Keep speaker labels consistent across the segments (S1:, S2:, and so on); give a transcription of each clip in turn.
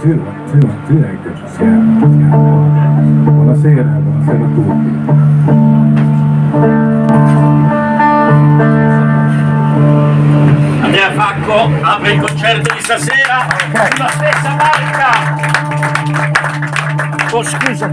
S1: ecco, ci siamo. Buonasera, buonasera a tutti.
S2: Andrea Facco apre il concerto di stasera sulla stessa marca. Oh, scusa.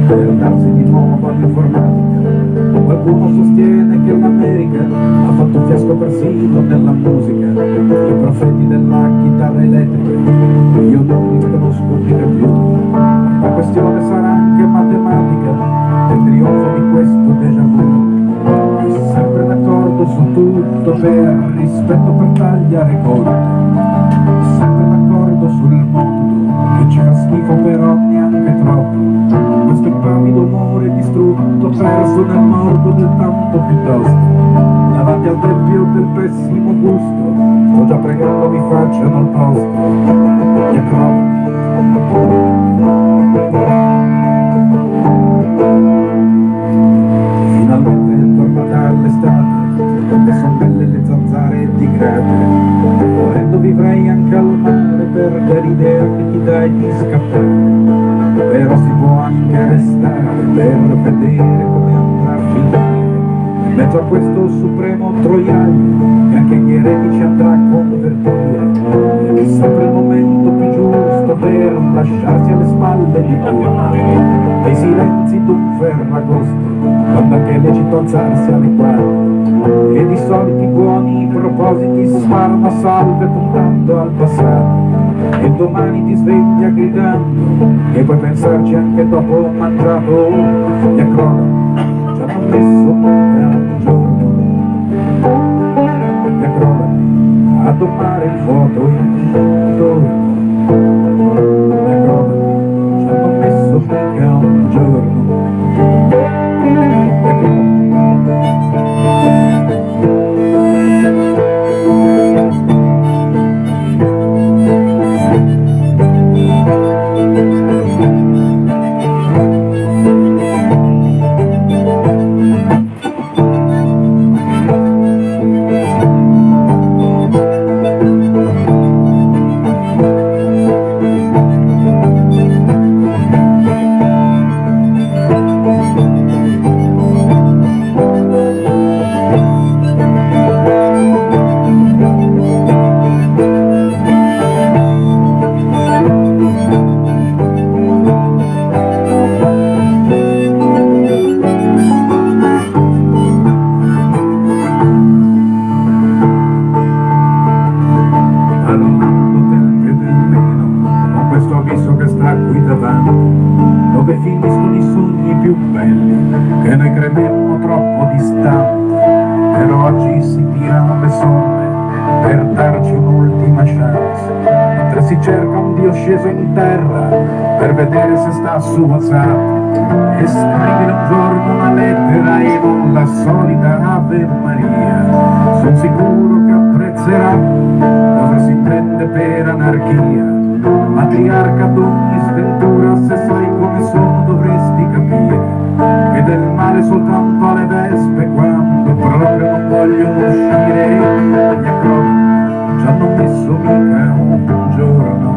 S1: Per darsi di nuovo all'informatica. Qualcuno sostiene che l'America ha fatto un fiasco persino nella musica. I profeti della chitarra elettrica io non li conosco più. La questione sarà anche matematica, il trionfo di questo déjà vu. Sempre d'accordo su tutto per rispetto per tagliare conto. Sempre d'accordo sul mondo che ci fa schifo però neanche troppo. Questo impavido umore distrutto, perso nel morbo del tanto piuttosto. Davanti al tempio del pessimo gusto, sto già pregando mi facciano il posto. Gli acrobati. Finalmente è tornata l'estate, e son belle le zanzare tigrate. Volendo vivrei anche al mare per dell'idea che ti dai di scappare. Però si può anche restare per vedere come andrà a finire. In mezzo a questo supremo troiaio che anche gli eretici andrà a convertire. È sempre il momento più giusto per lasciarsi alle spalle di tutti. Dei silenzi d'un ferragosto, quando anche è lecito alzarsi alle 4. E di soliti buoni propositi sparano a salve puntando al passato. E domani ti sveglia gridando e puoi pensarci anche dopo mangiato. Gli acrobati ci hanno messo un giorno, gli acrobati a domare il vuoto intorno. Gli acrobati ci hanno messo un giorno. Dove finiscono i sogni più belli che noi credemmo troppo distanti, però oggi si tirano le somme per darci un'ultima chance, mentre si si cerca un Dio sceso in terra per vedere se sta su WhatsApp e scrivere un giorno una lettera e non la solita Ave Maria. Sono sicuro che apprezzerà cosa si intende per anarchia, matriarca d'ogni sventura. Se sai come sono dovresti capire che del male soltanto alle vespe quando proprio non vogliono uscire. Gli acrobati ci hanno messo mica un giorno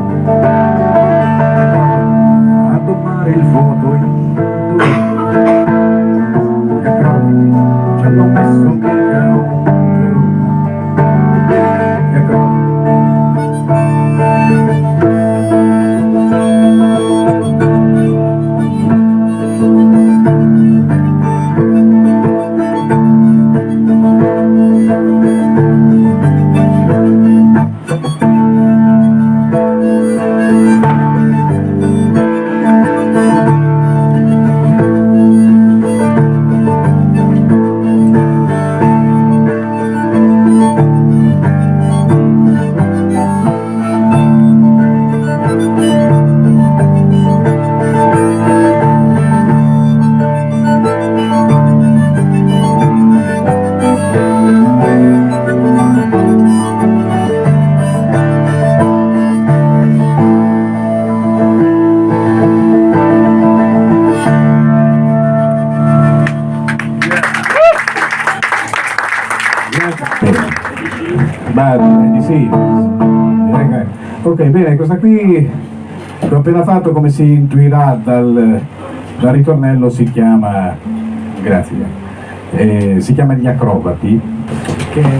S1: a domare il voto in gli acrobati ci hanno messo mica un giorno gli acrobati. Sì. Ok, bene, questa qui che ho appena fatto, come si intuirà dal ritornello, si chiama, grazie, si chiama Gli Acrobati,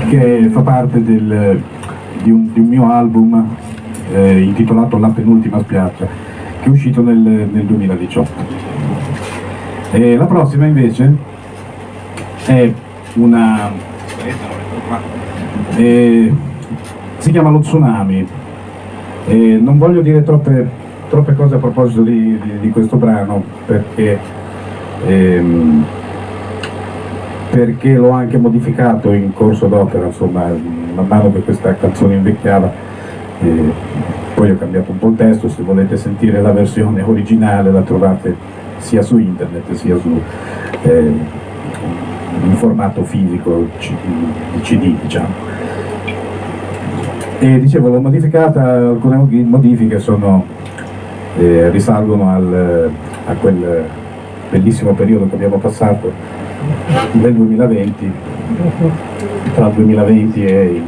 S1: che fa parte di un mio album intitolato La penultima spiaggia, che è uscito nel 2018. E la prossima invece è una... si chiama Lo Tsunami. Non voglio dire troppe cose a proposito di questo brano, perché l'ho anche modificato in corso d'opera, insomma, man mano che questa canzone invecchiava. Poi ho cambiato un po' il testo. Se volete sentire la versione originale la trovate sia su internet sia su in formato fisico, CD, diciamo. E dicevo, l'ho modificata, alcune modifiche risalgono a quel bellissimo periodo che abbiamo passato nel 2020, tra il 2020 e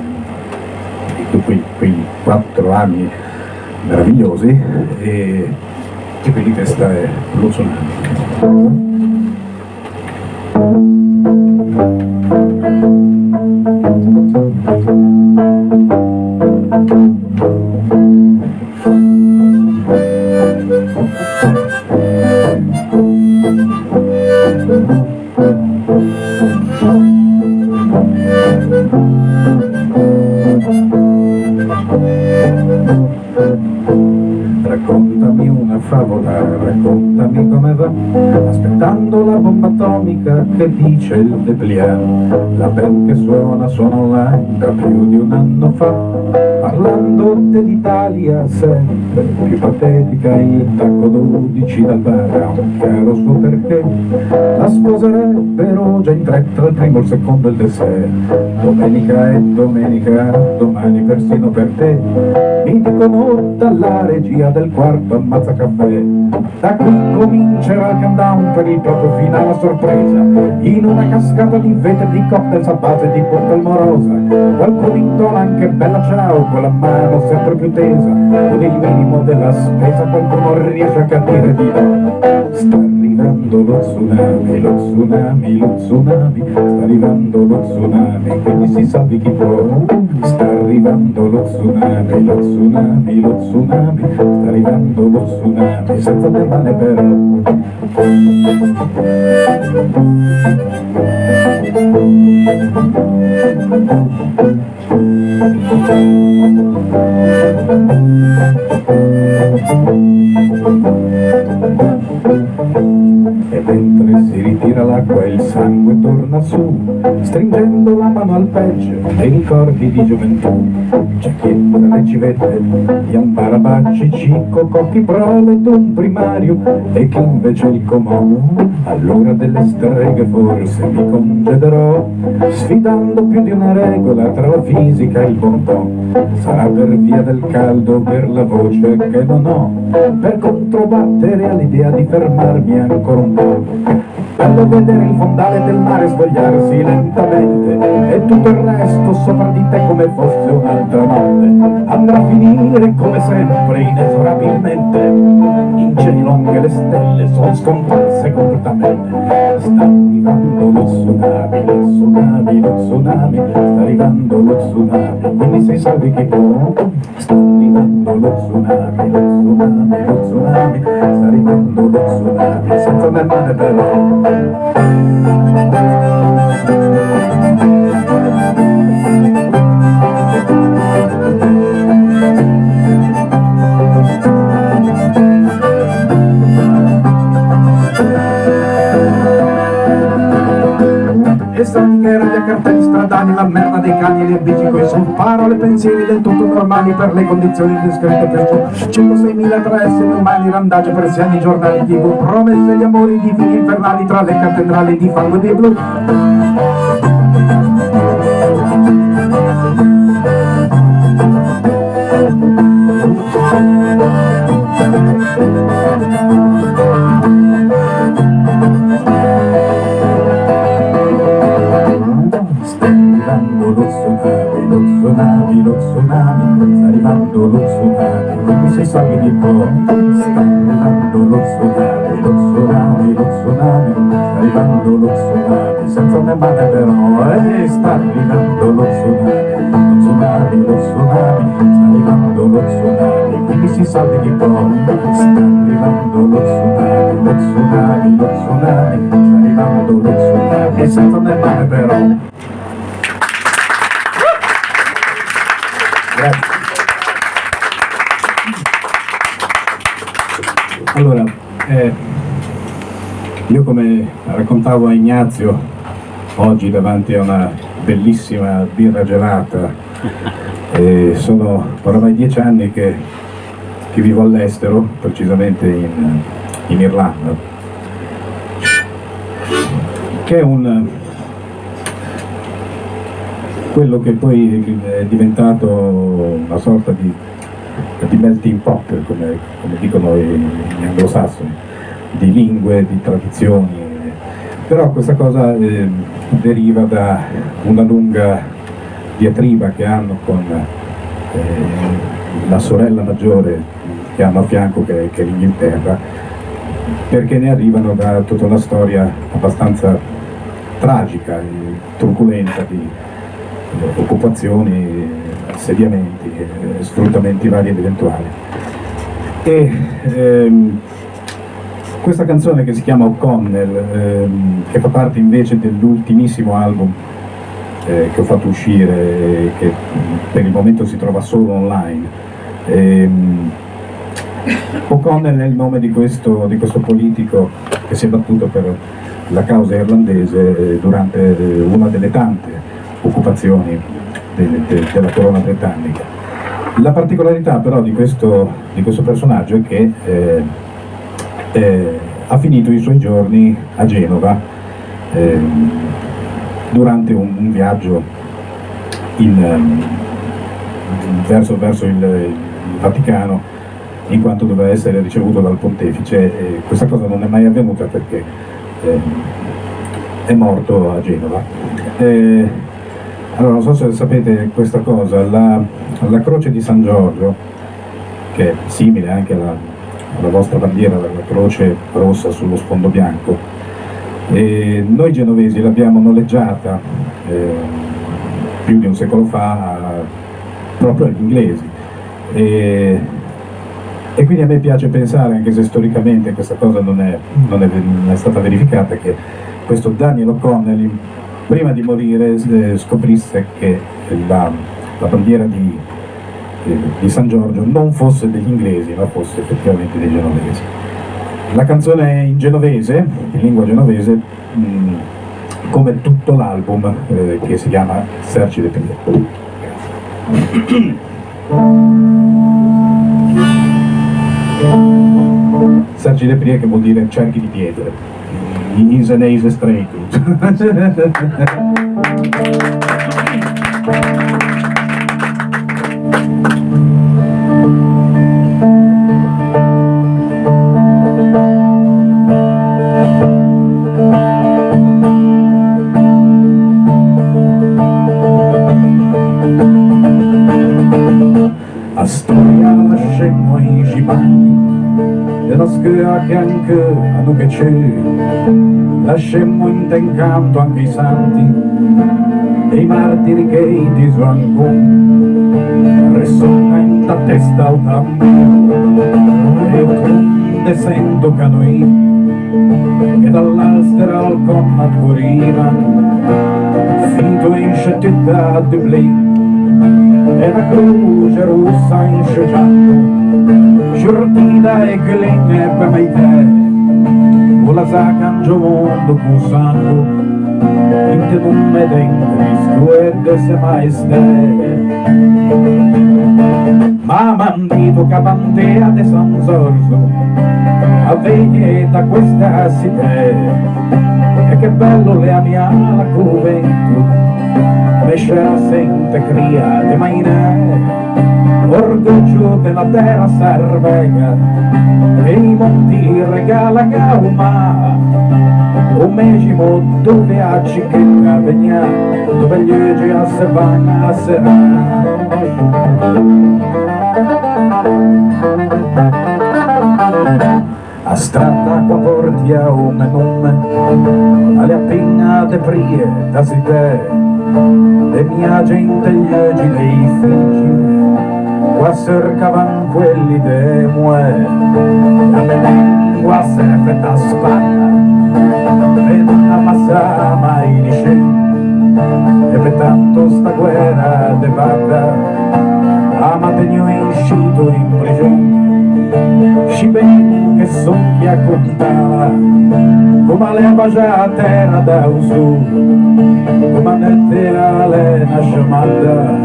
S1: quei 4 anni meravigliosi, e quindi questa è Lo Tsunami. Raccontami una favola, raccontami come va, aspettando la bomba atomica che dice il dépliant. La band che suona online da più di un anno fa, parlando dell'Italia sempre più patetica. Il tacco 12 dal bar ha un chiaro suo perché, la sposerebbero già in 3 tra il primo, il secondo e il dessert. Domenica è domenica, domani persino per te, mi dicono dalla regia del quarto ammazza caffè. Da qui comincerà il countdown per il proprio finale a sorpresa, in una cascata di vetri di cocktail a base di punta almorosa. Qualcuno intona anche bella ciao con la mano sempre più tesa, con il minimo della spesa qualcuno riesce a capire di no. Sta arrivando lo tsunami, lo tsunami, lo tsunami, sta arrivando lo tsunami, quindi si salvi chi può. Sta arrivando lo tsunami, lo tsunami, lo tsunami, sta arrivando lo tsunami, senza demane però. E mentre si ritira la l'acqua e il sangue torna su, stringendo la mano al petto dei ricordi di gioventù. C'è chi entra e ci vede, di un barabacci, cicco, cocchi, prole ed un primario, e chi invece il comò. All'ora delle streghe forse mi congederò, sfidando più di una regola tra la fisica e il bonbon. Sarà per via del caldo, per la voce che non ho, per controbattere all'idea di fermarmi ancora un po'. Bello vedere il fondale del mare svogliarsi lentamente e tutto il resto sopra di te come fosse un'altra notte. Andrà a finire come sempre inesorabilmente. In cielo anche le stelle sono scomparse completamente. Sta arrivando lo tsunami, lo tsunami, lo tsunami. Sta arrivando lo tsunami, quindi sei salvi chi può. Sta arrivando lo tsunami, lo tsunami, lo tsunami. Sta arrivando lo tsunami, senza me male però. E statiche, radio, cartelli stradali, la merda dei cani e le bici coi son, parole, pensieri del tutto normali per le condizioni descritte per giù. 5-6.000 tra esseri umani, randaggi, persiani, giornali TV, promesse di amori divini infernali tra le cattedrali di fango e di blu. Lo tsunami, sta arrivando lo tsunami, quindi sei salvi di po'. Sta arrivando lo tsunami, lo tsunami, lo tsunami, sta arrivando lo tsunami, senza me male però. Sta arrivando lo tsunami, lo tsunami, lo tsunami, sta arrivando lo tsunami, quindi si salvi di po'. Sta arrivando lo tsunami, lo tsunami, lo tsunami, sta arrivando lo tsunami, senza me male però. Grazie. Allora, io come raccontavo a Ignazio oggi davanti a una bellissima birra gelata, sono oramai 10 anni che vivo all'estero, precisamente in Irlanda, che è quello che poi è diventato una sorta di melting pot, come dicono gli anglosassoni, di lingue, di tradizioni. Però questa cosa deriva da una lunga diatriba che hanno con la sorella maggiore che hanno a fianco, che è l'Inghilterra, perché ne arrivano da tutta una storia abbastanza tragica e truculenta di occupazioni, assediamenti, sfruttamenti vari ed eventuali. E questa canzone, che si chiama O'Connell, che fa parte invece dell'ultimissimo album che ho fatto uscire, che per il momento si trova solo online. O'Connell è il nome di questo politico che si è battuto per la causa irlandese durante una delle tante occupazioni della corona britannica. La particolarità però di questo personaggio è che ha finito i suoi giorni a Genova durante un viaggio verso il Vaticano, in quanto doveva essere ricevuto dal pontefice. Questa cosa non è mai avvenuta perché è morto a Genova. Allora, non so se sapete questa cosa, la croce di San Giorgio, che è simile anche alla vostra bandiera, la croce rossa sullo sfondo bianco, noi genovesi l'abbiamo noleggiata più di un secolo fa proprio agli inglesi, e quindi a me piace pensare, anche se storicamente questa cosa non è stata verificata, che questo Daniel O'Connell prima di morire scoprisse che la bandiera di San Giorgio non fosse degli inglesi, ma fosse effettivamente dei genovesi. La canzone è in genovese, in lingua genovese, come tutto l'album che si chiama Sergi De Prie. Sergi De Prie, che vuol dire cerchi di pietre, Isenese stretto. A storia lasciamo i cipagni dello scuola che anche a noi che c'è, lasciamo in incanto anche i santi e i martiri che ti svangono, risuona in ta testa il cambio e un sento che noi che dall'alstera al conna turina finito in città di Blin e la croce rossa insciociando sciortita e glinne per me te o la sacanggio mondo cusando in te non me dentri scuerde se maestè ma mandito capantea de San Sorso a venire da questa città e che bello le mia la juventud mescia sente cria de maine orgoglio della terra Cervega e i monti regala gauma o mesimo dove a cicchetta vegna dove gli oggi a se vanno a serà a strada qua porti a un nome alle appena de prie da site e mia gente gli oggi dei figli qua cercavan quelli de mue a me lingua se fetta spalla e non ammassa mai dice e per tanto sta guerra de bada a mategno uscito in prigione ci ben che son chi a contava come le bacia a terra da usu come nette le nasce manda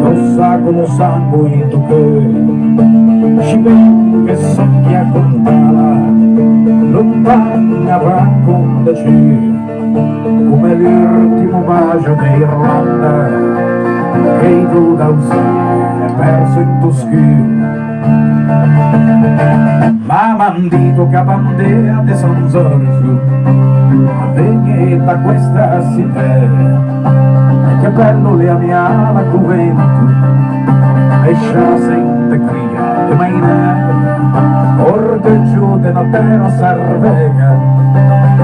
S1: rossa come sangue in tu cuore ci ben che son chi a contava lontana va con da come l'ultimo bacio d'Irlanda che tu da usare perso in tu schiuo ma mandito capandea de San Sorso a venire da questa città e che bello le mia la juventud escia sente cria de maine orgoglio della terra Cervega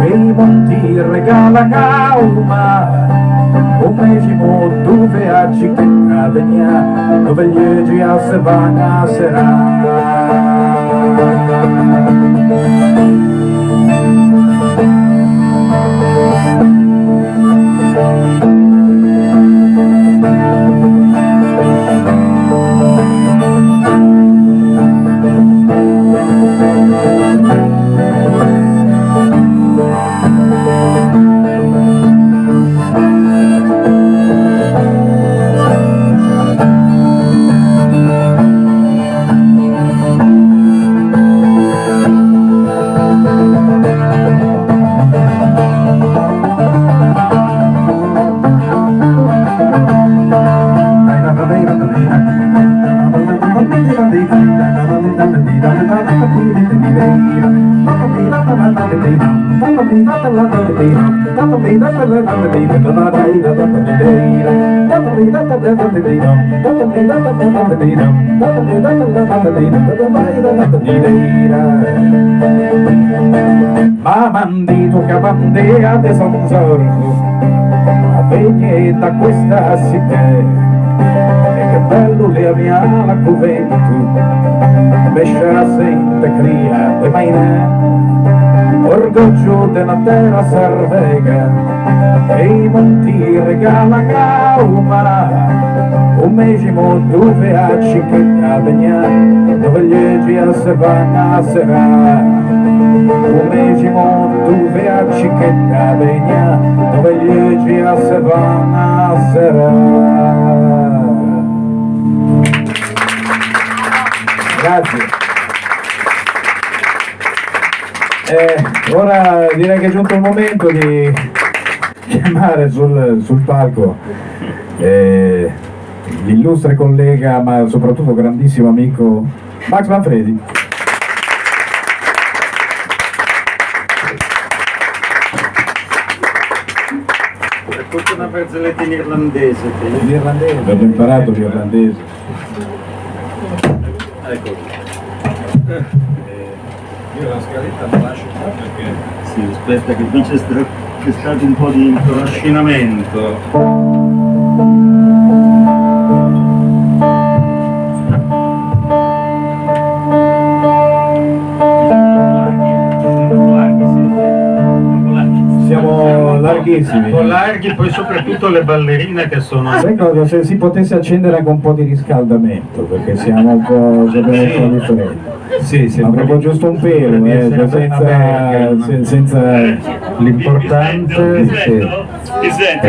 S1: e i monti regala gauma o mesimo dove a cicchetta vegna dove gli oggi a se vanno a serà ma mandito capandea de San Sorso a venire da questa città e che bello le mia la juventud mescia sente cria de maine orgoglio della terra Cervega e i monti regala gauma un mesimo dove a cichetta vegna, dove leggi a savana sarà. Un mesimo dove a cichetta vegna, dove leggi a savana sarà. Grazie. Ora direi che è giunto il momento di chiamare sul palco l'illustre collega, ma soprattutto grandissimo amico, Max Manfredi.
S3: È tutta una barzelletta in irlandese.
S1: L'irlandese, abbiamo imparato l'irlandese.
S3: Ecco.
S1: Io la scaletta la lascio qua perché...
S3: Sì, aspetta che qui c'è stato un po' di trascinamento.
S1: Siamo larghissimi.
S3: Un po' larghi, poi soprattutto le ballerine che sono...
S1: Sai cosa? Se si potesse accendere anche un po' di riscaldamento, perché siamo un po', abbiamo un po' di freddo.
S3: Sì,
S1: Ma proprio giusto un pelo, senza
S3: l'importante...
S2: Ti sento,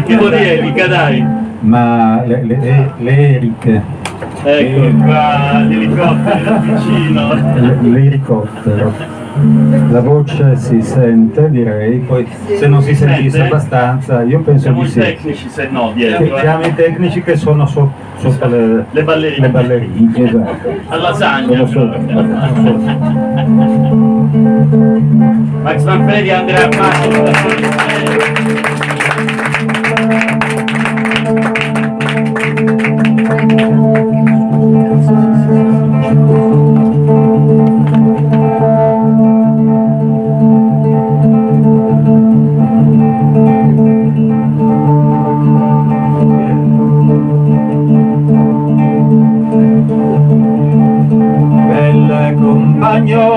S2: un po' di elica, dai.
S3: Ma le eriche,
S2: Ecco qua, l'elicottero vicino.
S3: l'elicottero. La voce si sente, direi, poi se non si sentisse
S2: sente?
S3: abbastanza, io penso
S2: Siamo
S3: di
S2: i
S3: sì.
S2: tecnici, se no, dietro.
S3: Chiami i tecnici che sono sotto
S2: Le ballerine.
S3: le ballerine.
S1: esatto.
S2: A lasagna.
S3: Sono sotto.
S2: Max Manfredi, Andrea Passo.
S3: Belle compagno,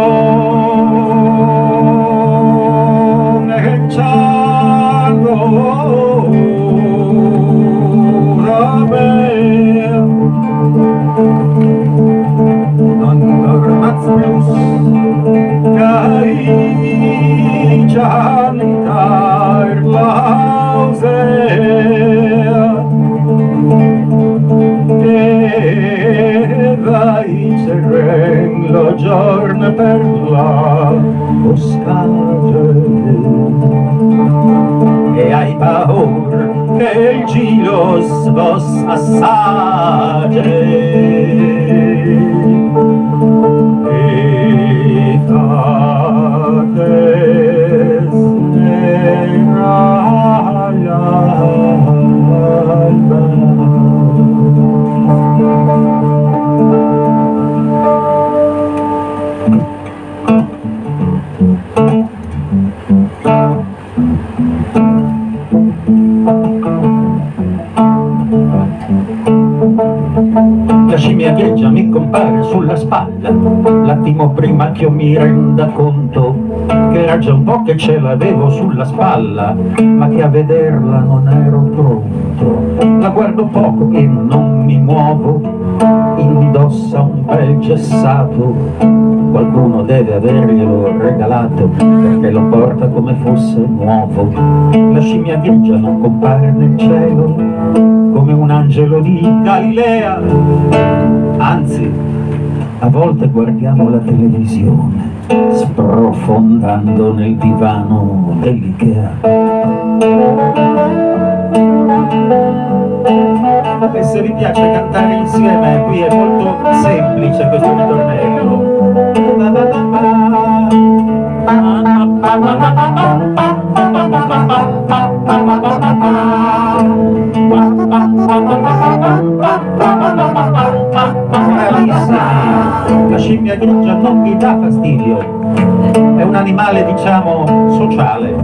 S3: non dormaz plus, cai cantar lausea, e vai serren lo giorno per la boscage, e hai paura che il gilos vos assage, e fate sera l'alba. La scimmia grigia mi compare sulla spalla, l'attimo prima che io mi renda conto che era già un po' che ce l'avevo sulla spalla, ma che a vederla non ero pronto. La guardo poco e non mi muovo, indossa un bel gessato, qualcuno deve averglielo regalato perché lo porta come fosse nuovo. La scimmia grigia non compare nel cielo come un angelo di Galilea, anzi, a volte guardiamo la televisione sprofondando nel divano dell'Ikea. E se vi piace cantare insieme, qui è molto semplice questo ritornello. La scimmia grigia non mi dà fastidio, è un animale diciamo sociale,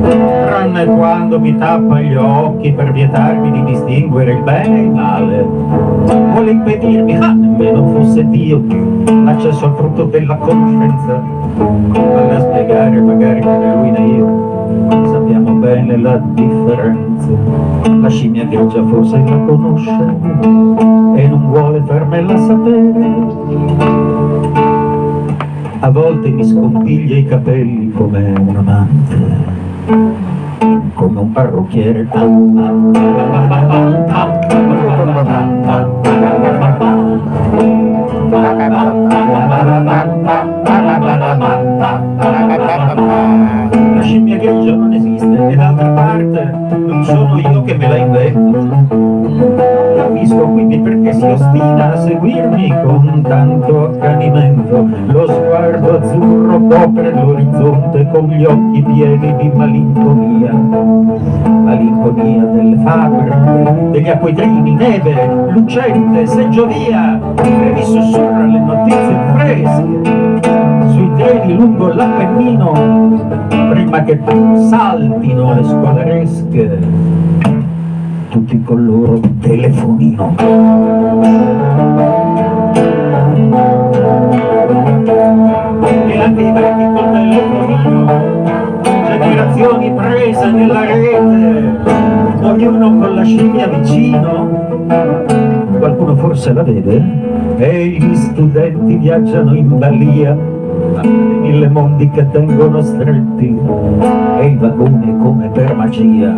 S3: tranne quando mi tappa gli occhi per vietarmi di distinguere il bene e il male. Vuole impedirmi, nemmeno fosse Dio, l'accesso al frutto della conoscenza. Vanno a spiegare magari che né lui né io sappiamo bene la differenza. ragazza, la scimmia grigia forse la conosce e non vuole farmela sapere. A volte mi scompiglia i capelli come un amante, come un parrucchiere. La scimmia grigia non esiste, e d'altra parte non sono io che me la invento. Capisco quindi perché si ostina a seguirmi con tanto accanimento. Lo sguardo azzurro copre l'orizzonte con gli occhi pieni di malinconia. Malinconia delle fabbriche, degli acquedrini, neve, lucente, seggiovia, e mi sussurra le notizie fresche sui treni lungo l'Appennino prima che saltino le scolaresche, tutti col loro telefonino. E anche i vecchi col telefonino, generazioni prese nella rete, ognuno con la scimmia vicino. Qualcuno forse la vede? E gli studenti viaggiano in balia, mille mondi che tengono stretti, e il vagone come per magia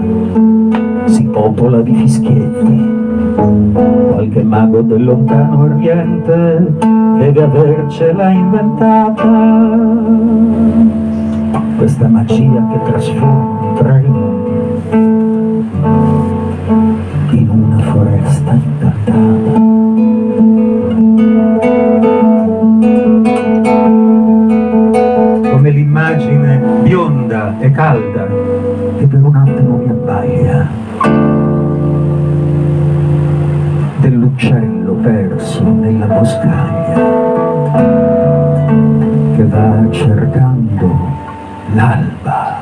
S3: si popola di fischietti. Qualche mago del lontano oriente deve avercela inventata, questa magia che trasforma un treno in una foresta incantata. Come l'immagine bionda e calda che per un attimo mi abbaglia, dell'uccello perso nella boscaglia che va cercando l'alba.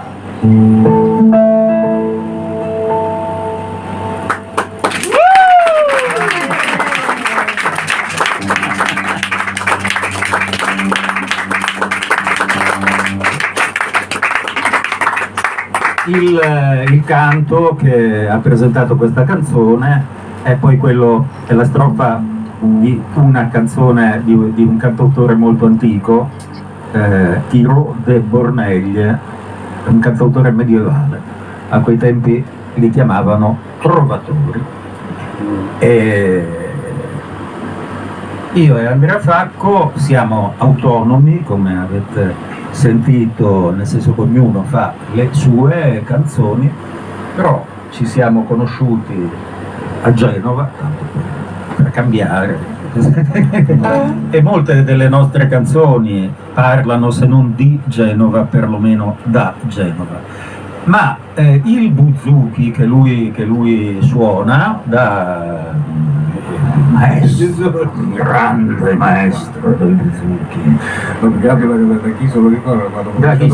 S3: Il canto che ha presentato questa canzone è poi quello, è la strofa di una canzone di un cantautore molto antico, Tiro de Borneglie, un cantautore medievale. A quei tempi li chiamavano trovatori. E io e Andrea Facco siamo autonomi, come avete sentito, nel senso che ognuno fa le sue canzoni, però ci siamo conosciuti a Genova, tanto per cambiare, e molte delle nostre canzoni parlano, se non di Genova, perlomeno da Genova. Ma il buzuki che lui suona, da maestro, grande maestro del buzuki,
S1: Non capita che da chi se lo ricorda, ma non
S3: da chi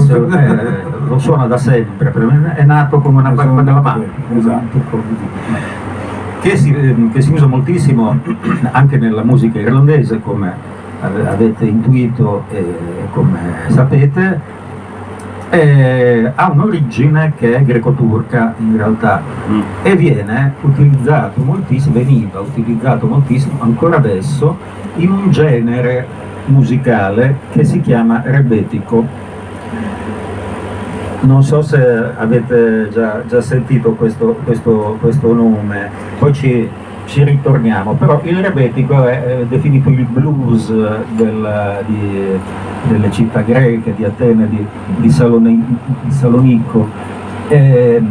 S3: lo suona da sempre, è nato come una palma della mano.
S1: Esatto.
S3: Che si usa moltissimo anche nella musica irlandese, come avete intuito e come sapete. Ha un'origine che è greco-turca in realtà, e veniva utilizzato moltissimo ancora adesso in un genere musicale che si chiama rebetico. Non so se avete già sentito questo nome, poi ci ritorniamo, però il rebetico è definito il blues delle città greche, di Atene, di Salonicco, e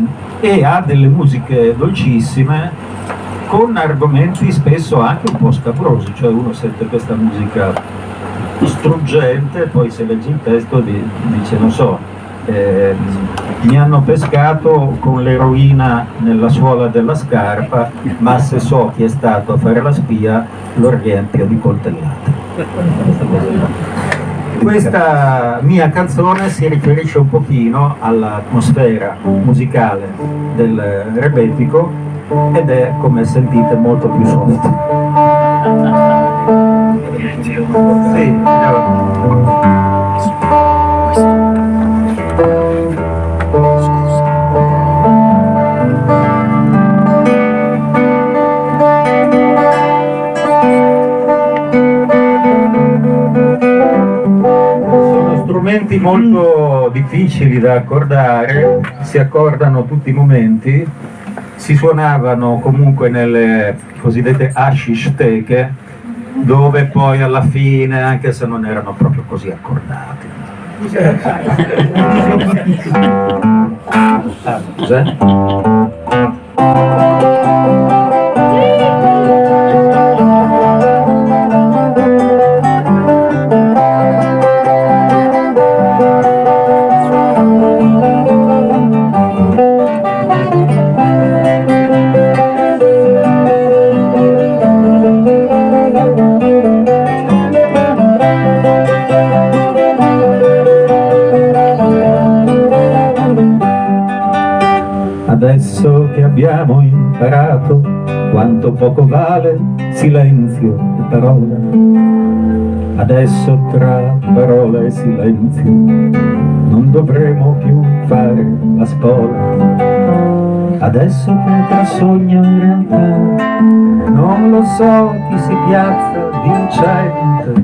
S3: ha delle musiche dolcissime con argomenti spesso anche un po' scabrosi, cioè uno sente questa musica struggente, poi se leggi il testo dice, non so, mi hanno pescato con l'eroina nella suola della scarpa, ma se so chi è stato a fare la spia lo riempio di coltellate. Questa mia canzone si riferisce un pochino all'atmosfera musicale del rebetico ed è, come sentite, molto più soft. Sì, momenti molto difficili da accordare, si accordano tutti i momenti, si suonavano comunque nelle cosiddette ashish-teche, dove poi alla fine, anche se non erano proprio così accordati. Cos'è? Adesso che abbiamo imparato quanto poco vale silenzio e parola, adesso tra parola e silenzio non dovremo più fare la spola. Adesso che tra sogno e realtà non lo so chi si piazza vincente,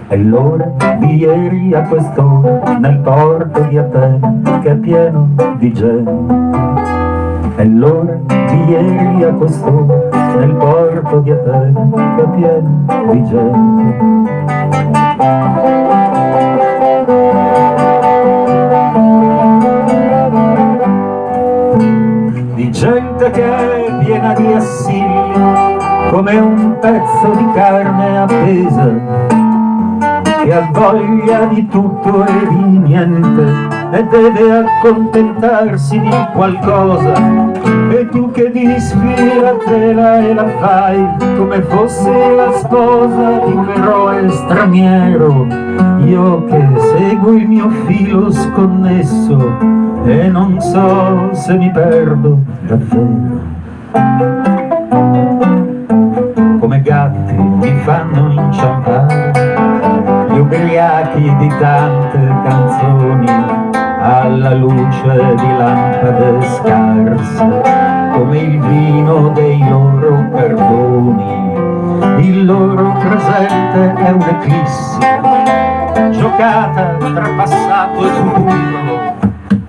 S3: è l'ora di ieri a quest'ora nel porto di Atene che è pieno di gente. È l'ora di ieri a quest'ora nel porto di Atene che è pieno di gente. Di gente che è piena di assilli come un pezzo di carne appesa, che ha voglia di tutto e di niente e deve accontentarsi di qualcosa, e tu che disfili la tela e la fai come fossi la sposa di un eroe straniero, io che seguo il mio filo sconnesso e non so se mi perdo davvero. Come gatti mi fanno inciampare gli ubriachi di tante canzoni alla luce di lampade scarse, come il vino dei loro perdoni. Il loro presente è un'eclissi giocata tra passato e futuro,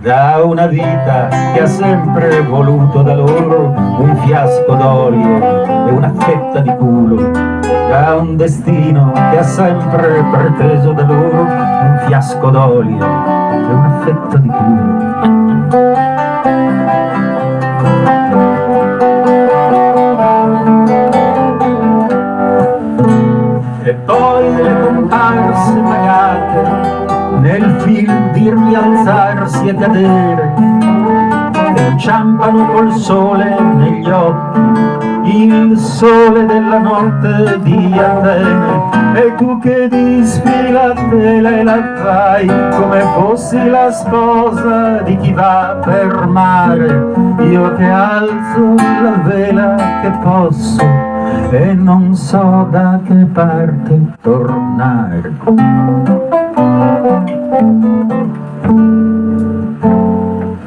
S3: da una vita che ha sempre voluto da loro un fiasco d'olio e una fetta di culo, da un destino che ha sempre preteso da loro un fiasco d'olio e una fetta di culo. E poi le comparse magate nel film di rialzarsi e cadere, che inciampano col sole negli occhi, il sole della notte di Atene, e tu che disfili la tela e la fai come fossi la sposa di chi va per mare, io che alzo la vela che posso e non so da che parte tornare.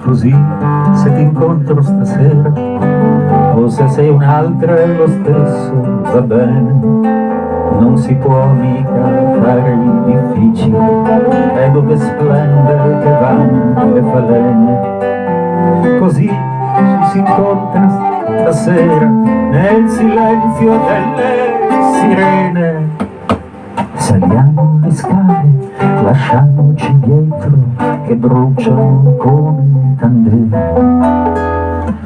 S3: Così se ti incontro stasera o se sei un'altra è lo stesso, va bene, non si può mica fare il difficile, è dove splende che vanno le falene. Così ci si incontra stasera nel silenzio delle sirene. Saliamo le scale, lasciamoci dietro che bruciano come candele.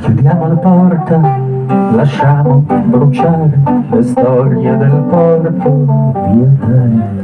S3: Chiudiamo la porta, lasciamo bruciare le storie del porto di Atene.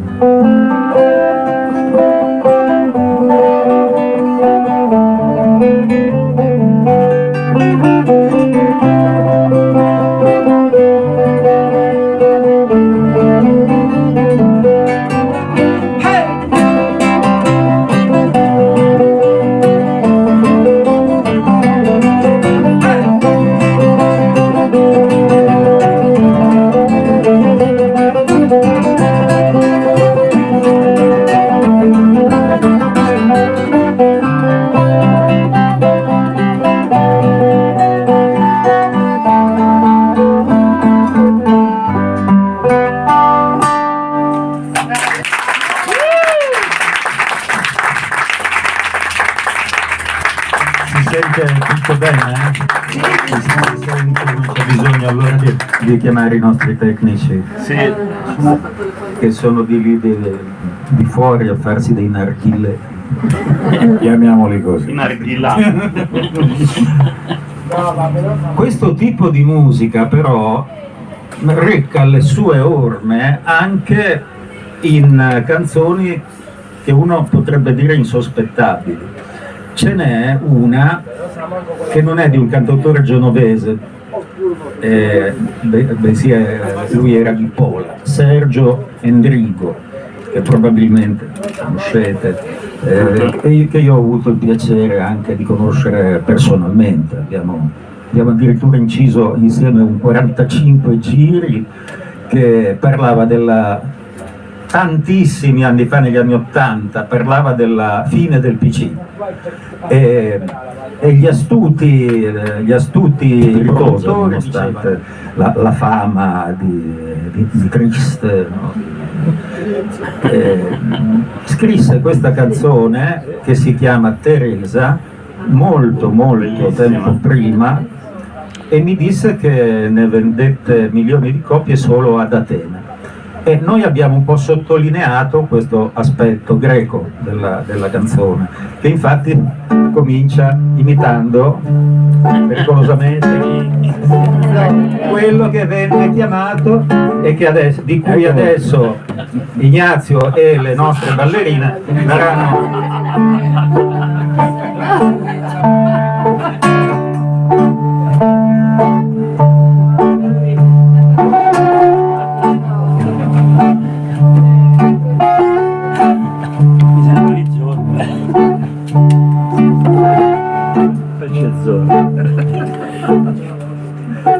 S3: bene? Non c'è bisogno allora di chiamare i nostri tecnici
S2: Sì.
S3: che sono di fuori a farsi dei narghile.
S1: Chiamiamoli così.
S2: In argilla.
S3: Questo tipo di musica però reca le sue orme anche in canzoni che uno potrebbe dire insospettabili. Ce n'è una che non è di un cantautore genovese, lui era di Pola, Sergio Endrigo, che probabilmente conoscete, e che io ho avuto il piacere anche di conoscere personalmente. Abbiamo addirittura inciso insieme un 45 giri che parlava tantissimi anni fa, negli anni 80, parlava della fine del PC e gli astuti produttori, nonostante la fama di triste, no? Scrisse questa canzone che si chiama Teresa molto tempo prima e mi disse che ne vendette milioni di copie solo ad Atene. E noi abbiamo un po' sottolineato questo aspetto greco della canzone, che infatti comincia imitando pericolosamente quello che venne chiamato e che di cui adesso Ignazio e le nostre ballerine daranno.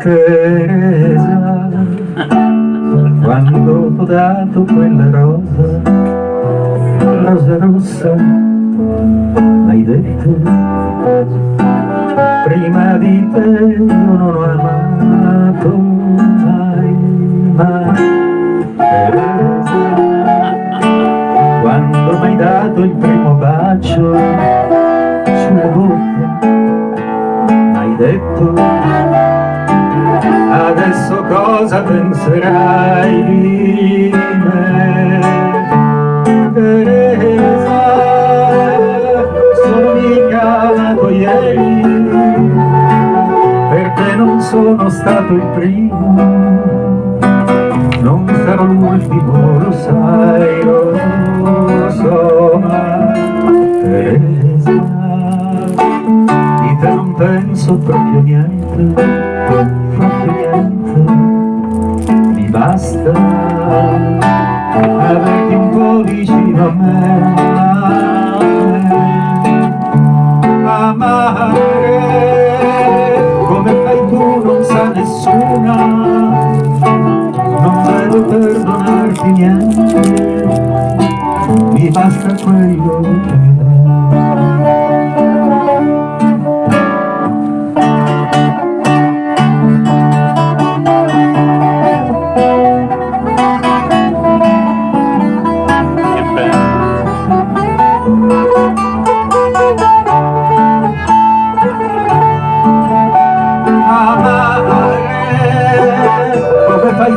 S3: Teresa, quando ho dato quella rosa rossa, m'hai detto, prima di te io non ho amato mai. Teresa, quando m'hai dato il primo bacio sulla bocca, m'hai detto, adesso cosa penserai di me? Teresa, sono mica nato ieri, perché non sono stato il primo, non sarò l'ultimo, lo sai, lo so, ma Teresa, di te non penso proprio niente, mi basta averti un po' vicino a me, amare come fai tu non sa nessuna, non devo perdonarti niente, mi basta quello che mi dai.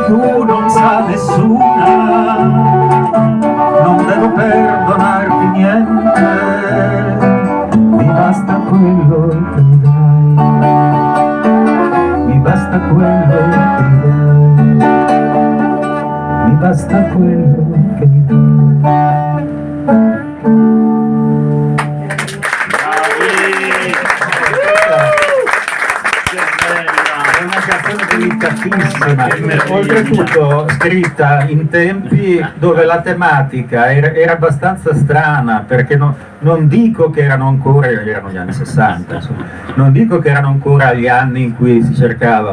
S3: Tu non sa nessuna, non devo perdonarti niente, mi basta quello che mi dai, mi basta quello che mi dai, mi basta quello che mi dai. È una canzone delicatissima, oltretutto scritta in tempi dove la tematica era abbastanza strana, perché non dico che erano gli anni 60, insomma, non dico che erano ancora gli anni in cui si cercava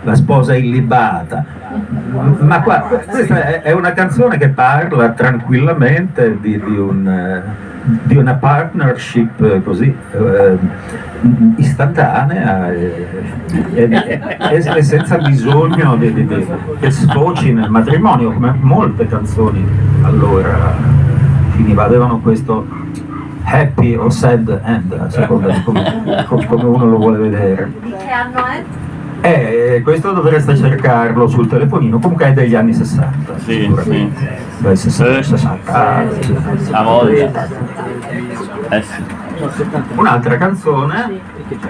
S3: la sposa illibata, ma questa è una canzone che parla tranquillamente di una partnership così istantanea e senza bisogno che sfoci nel matrimonio, come molte canzoni allora avevano questo happy o sad end, a seconda di come uno lo vuole vedere.
S4: Che anno è?
S3: Questo dovreste cercarlo sul telefonino, comunque è degli anni 60.
S2: Sì,
S3: sicuramente. Dai 60, 60. Ah, sì.
S2: A voglia. Sì.
S3: Un'altra canzone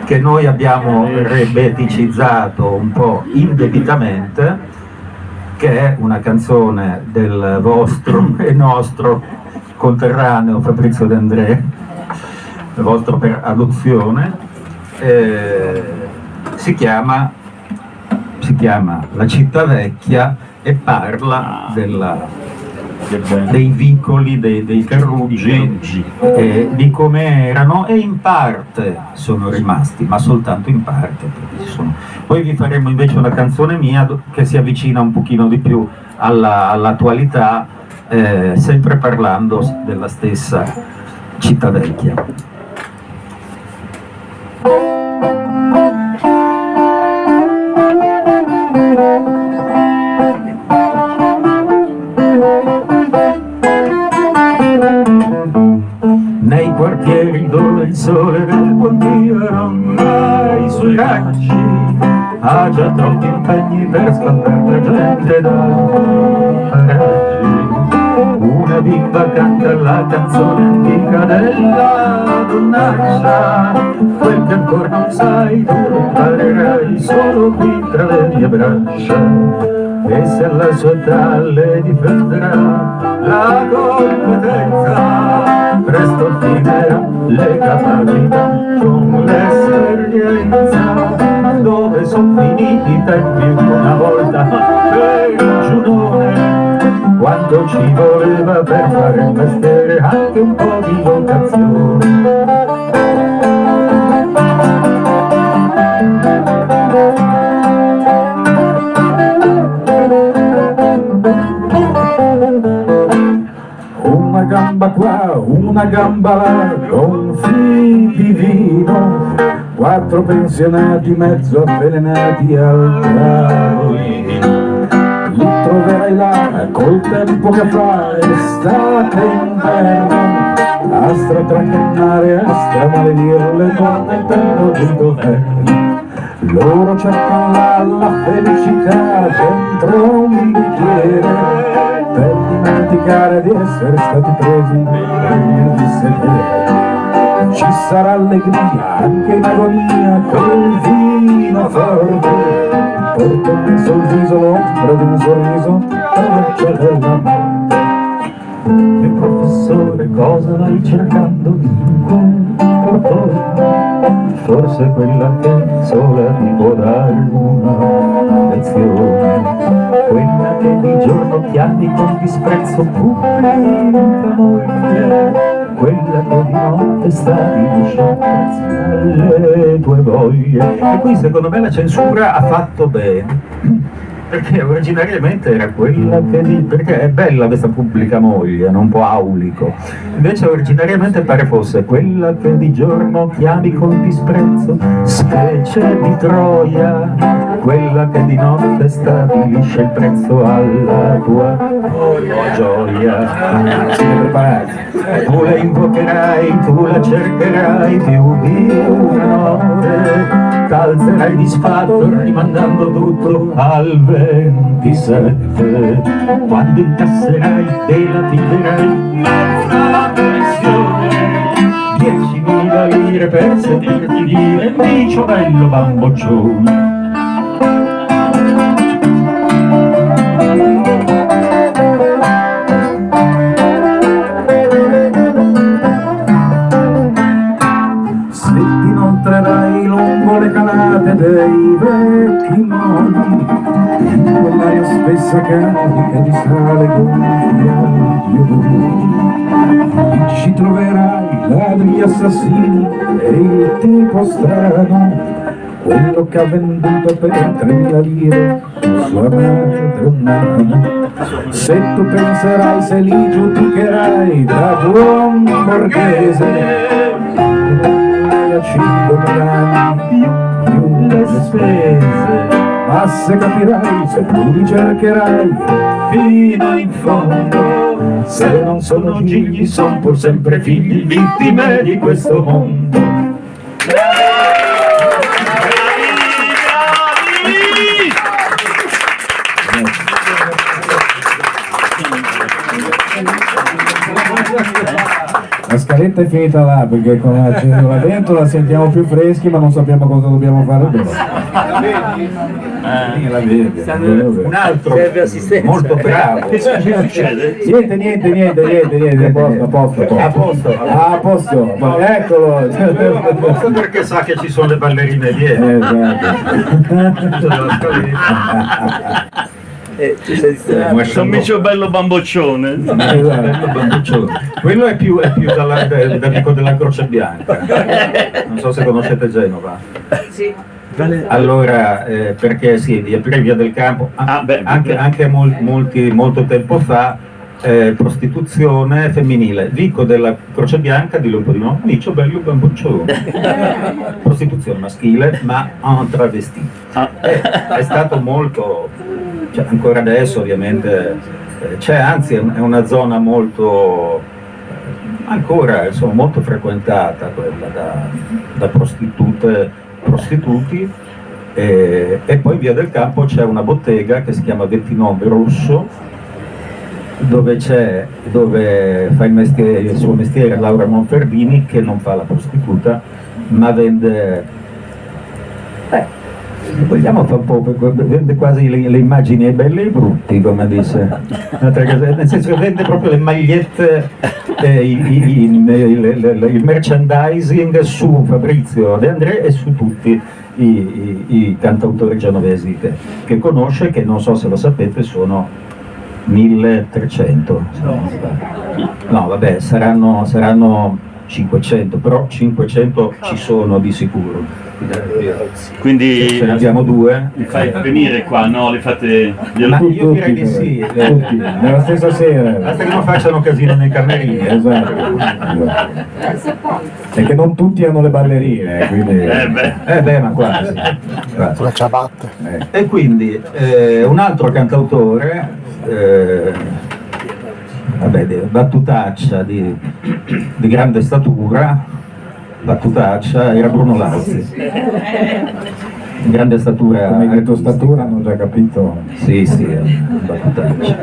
S3: che noi abbiamo rebeticizzato un po' indebitamente, che è una canzone del vostro e nostro conterraneo Fabrizio De André, il vostro per adozione, si chiama La città vecchia e parla dei vicoli, dei carruggi, di come erano, e in parte sono rimasti, ma soltanto in parte. Poi vi faremo invece una canzone mia che si avvicina un pochino di più all'attualità, sempre parlando della stessa città vecchia. Nei quartieri dove il sole del buondio non mai sui raggi, ha già troppi impegni per spandare la gente da paraggi. Una bimba canta la canzone antica della donnaccia, quel che ancora non sai tu lo imparerai solo qui tra le mie braccia. E se alla sua età le difenderà la competenza, presto finirà le capacità con l'esperienza. Dove sono finiti i tempi una volta per il giunone, quando ci voleva per fare il mestiere anche un po' di vocazione.
S1: Una gamba qua, una gamba là, gonfi di vino, 4 pensionati mezzo avvelenati al tavolino. Li troverai là col tempo che fa estate e inverno, a stratracannare, a stramaledire le donne per lo di governo. Loro cercano là la felicità dentro un bicchiere, per dimenticare di essere stati presi di sedere. Ci sarà allegria anche in agonia col vino forte, portano sul viso l'ombra di un sorriso traccia della morte. E professore, cosa vai cercando in quel portone? Forse quella che sola ti può dare una lezione, quella che di giorno chiami con disprezzo pubblica moglie, quella che di notte stabilisce alle tue voglie.
S3: E qui secondo me la censura ha fatto bene, perché originariamente era quella che perché è bella questa pubblica moglie, un po' aulico, invece originariamente pare fosse quella che di giorno chiami con disprezzo, specie di Troia, quella che di notte stabilisce il prezzo alla tua gioia. Tu la invocherai, tu la cercherai più di una notte, t'alzerai disfatto rimandando tutto al 27, quando incasserai e la piglerai una pensione, 10.000 lire per sentirti dire micio bello bamboccione.
S1: Inoltrerai lungo le calate dei vecchi moni, in quell'aria spessa carica di sale gonfia di odori. Ci troverai ladri assassini e il tipo strano, quello che ha venduto per 3.000 lire sua madre umana. Se tu penserai, se li giudicherai da buon borghese, 5.000 anni più le spese, ma se capirai, se tu li cercherai fino in fondo,
S3: se non sono gigli, son pur sempre figli, vittime di questo mondo.
S1: La scaletta è finita là perché con la cellula dentro la sentiamo più freschi ma non sappiamo cosa dobbiamo fare dopo. La vede.
S3: Un altro molto bravo.
S2: Che succede?
S1: Niente, a posto. Eccolo.
S3: Forse perché sa che ci sono le ballerine dietro. Della scaletta.
S2: Sono micio bello bamboccione.
S3: Quello è più dico della Croce Bianca. Non so se conoscete Genova.
S4: Sì.
S3: Allora, perché sì, via del Campo, anche molto tempo fa, prostituzione femminile. Vico della Croce Bianca, dillo un po' di no, micio bello bamboccione. Prostituzione maschile, ma en travesti. È stato molto, cioè, ancora adesso ovviamente c'è, anzi è una zona molto, ancora insomma, molto frequentata, quella da prostituti, e poi via del Campo c'è una bottega che si chiama 29 Rosso, dove fa il suo mestiere Laura Monfervini, che non fa la prostituta ma vende, vogliamo fare un po', vende quasi le immagini ai belli e ai brutti, come dice, nel senso che vende proprio le magliette, il merchandising su Fabrizio De André e su tutti i cantautori genovesi che conosce, che non so se lo sapete sono 1300. No vabbè, saranno 500, però 500 ci sono di sicuro.
S2: Quindi
S3: Ce ne abbiamo due.
S2: li fai venire qua, no? Li fate.
S3: Ma io direi di sì,
S1: Tutti, nella stessa sera.
S3: basta che non facciano casino nei camerini.
S1: Esatto. E che non tutti hanno le ballerine, quindi.
S3: Ma quasi.
S5: La ciabatte.
S3: E quindi un altro cantautore, battutaccia di grande statura, era Bruno Lauzi. Grande statura.
S1: Come hai detto statura hanno già capito.
S3: Sì, battutaccia.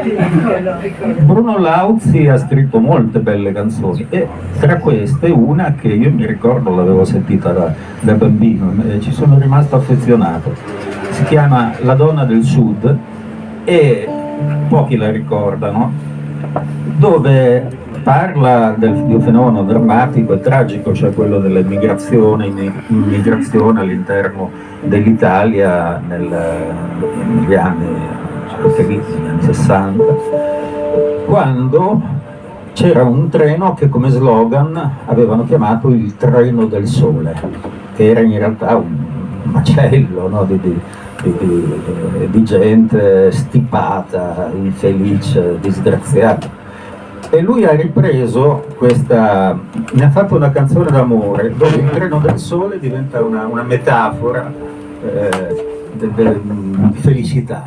S3: Bruno Lauzi ha scritto molte belle canzoni e tra queste una che io mi ricordo, l'avevo sentita da bambino e ci sono rimasto affezionato. Si chiama La donna del sud e pochi la ricordano, dove parla di un fenomeno drammatico e tragico, cioè quello dell'immigrazione all'interno dell'Italia negli anni 60, quando c'era un treno che come slogan avevano chiamato il treno del sole, che era in realtà un macello, no? di gente stipata, infelice, disgraziata. E lui ha ripreso ne ha fatto una canzone d'amore dove il treno del sole diventa una metafora di felicità.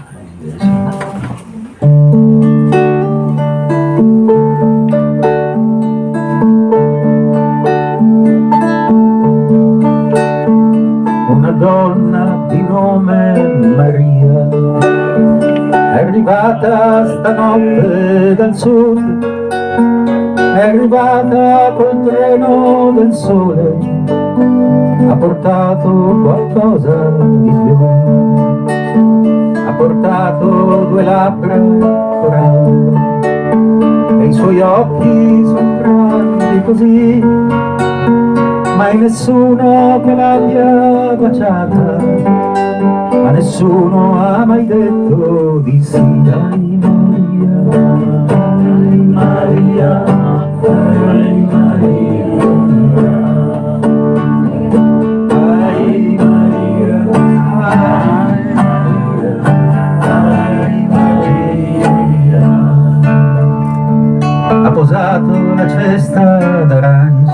S3: Una donna di nome Maria è arrivata stanotte dal sud, è arrivata col treno del sole, ha portato qualcosa di più, ha portato 2 labbra corallo e i suoi occhi sono grandi così, mai nessuno che l'abbia baciata, ma nessuno ha mai detto di sì. Ai Maria, ai Maria, ai Maria, ai Maria. Ha posato la cesta d'arance,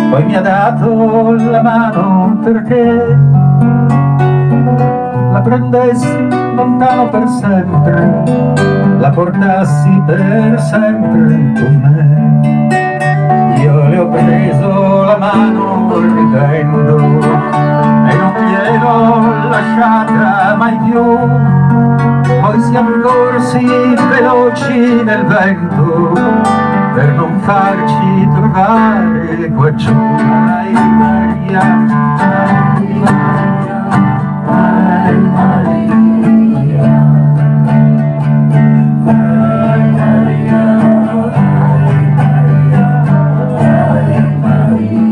S3: poi mi ha dato la mano perché la prendessi lontano per sempre, la portassi per sempre con me. Io le ho preso la mano ridendo e non gliel'ho lasciata mai più. Poi siamo corsi veloci nel vento per non farci trovare qua giù. Ai Maria, ai Maria, ai Maria, ai Maria, ai Maria.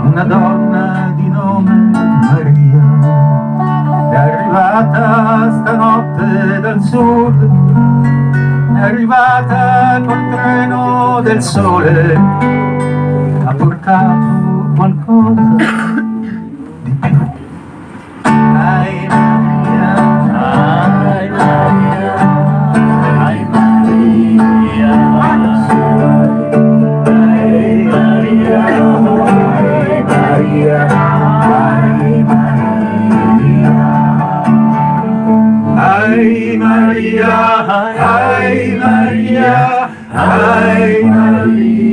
S3: Una donna di nome Maria è arrivata stanotte dal sud, è arrivata col treno del sole, ha portato qualcosa di più. Ai Maria, ai Maria, ai Maria, ai Maria, ai Maria, ai Maria. Ai Maria, ai Maria, ai Maria,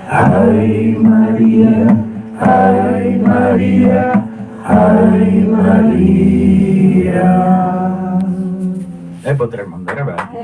S3: ai Maria, ai Maria, ai Maria. E potremmo andare avanti.